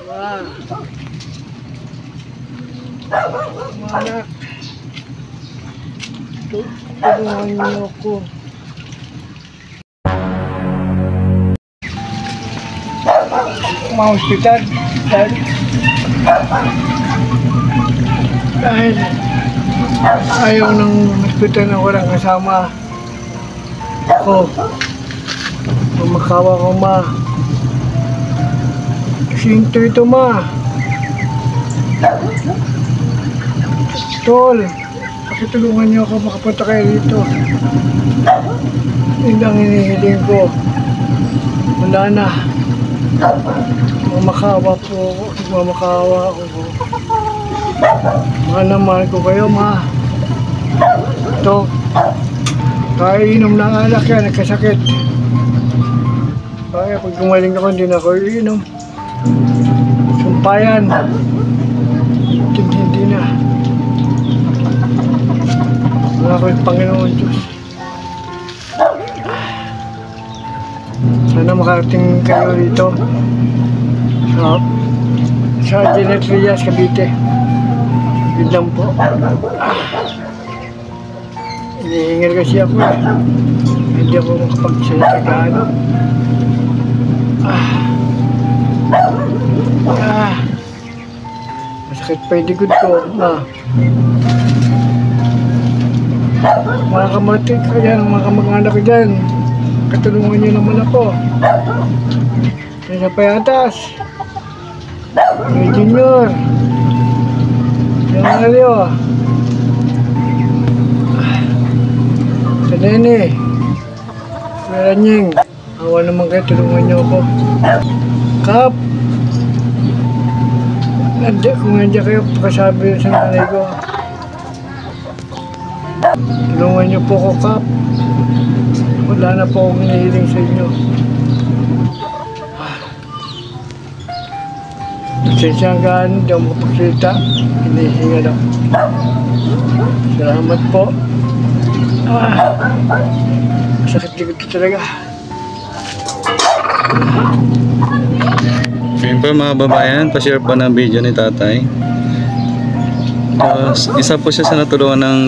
Anak, tulungan niyo ako. Ma-hospital dahil ayaw ng hospital na walang kasama ako. Makawa ko, ma. Sinto ito, ma. Tol, pakitulungan niyo ako makapunta kayo dito. Hindi ang hinihiling ko. Wala na. Mamakawa po ako. Mamakawa ako po. Mahal na mahal ko kayo, ma. Ito. Kaya inom ng alak yan, nagkasakit. Kaya pag gumaling ako, hindi na ako iinom. Sumpayan. Hindi na. Wala ko yung Panginoon Diyos. Sana makarating kayo dito sa Janet Rias, Cavite. Yun lang po. Hinihingal kasi ako eh. Hindi ako makapagsalita gaano. Masakit pa yung likod ko, ma. Mga kamatik ko dyan, mga kamag-anak ko dyan. Katulungan niyo naman ako. Sa Payatas. May Junior. Yung Alio. Sa Nene. Meranying. Awa naman kayo, tulungan niyo ako. Kap. Kung nandiyan kayo, pagkasabi sa nanay ko. Tulungan niyo po ko, Kap. Wala na po akong hinihiling sa inyo. Pasensya hanggang hindi ako makapagsalita. Hinihingal ako. Salamat po. Masakit likod ko talaga. Ngayon po mga babayan, pa-share po ng video ni tatay. Isa po siya sa natulungan ng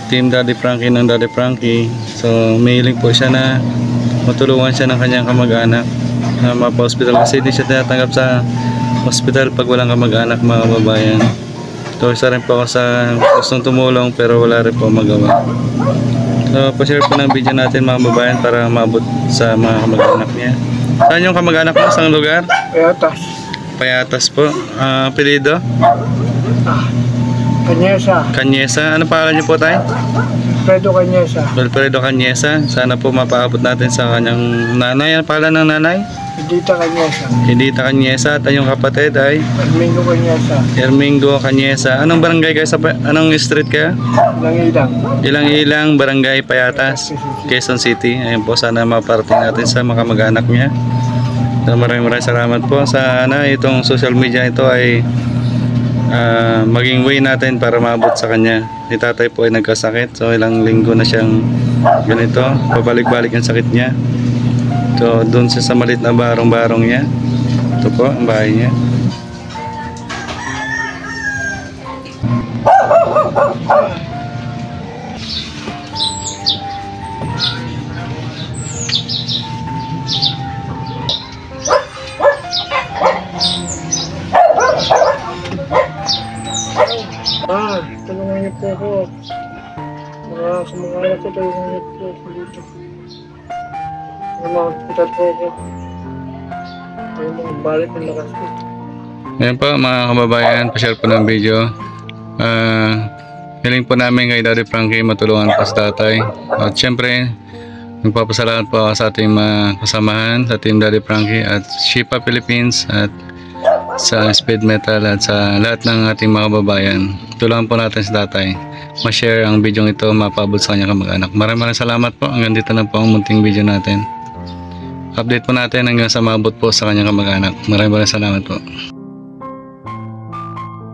Team Daddy Frankie ng Daddy Frankie. So may hiling po siya na matulungan siya ng kanyang kamag-anak na mapa-hospital kasi hindi siya tinatanggap sa hospital pag walang kamag-anak, mga babayan. So isa rin po ako sa gustong tumulong pero wala rin po magawa. So pa-share po ng video natin mga babayan para maabot sa mga kamag-anak niya. Saan yung kamag-anak mo? Saan lugar? Payatas. Payatas po. Apelido? Kanyesa. Kanyesa. Ano pangalan niyo po tayo? Alfredo Kanyesa. Alfredo Kanyesa. Sana po mapaabot natin sa kanyang nanay. Ano pangalan ng nanay? Hidita Kanyesa. Hidita Kanyesa. At yung kapatid ay? Ermingo Kanyesa. Ermingo Kanyesa. Anong barangay kayo? Anong street kayo? Ilang-ilang. Ilang-ilang, barangay Payatas, Quezon City. Ayun po, sana maparating natin sa mga kamag-anak niya. So, maraming salamat po. Sana itong social media ito ay maging way natin para maabot sa kanya. Si tatay po ay nagkasakit. So ilang linggo na siyang ganito. Pabalik-balik ang sakit niya. So doon siya sa maliit na barong-barong niya. Ito po ang bahay niya. Tulungan niyo po ako. Mga kamag-anak ko, tulungan niyo po ako dito. Mga po ako. Ay, mga balik ng lakas ko. Ayan po mga kababayan, pa-share po ng video. Hiling po namin kay Daddy Frankie matulungan po sa tatay. At syempre, nagpapasalamat po ako sa ating mga kasamahan sa Team Daddy Frankie at Shipa Philippines at sa Speed Metal at sa lahat ng ating mga kababayan. Tulungan po natin si tatay. Ma-share ang video ito, mapabot sa kanya kamag-anak. Maraming salamat po. Hanggang dito na po ang munting video natin. Update po natin hanggang sa maabot po sa kanyang kamag-anak. Maraming salamat po.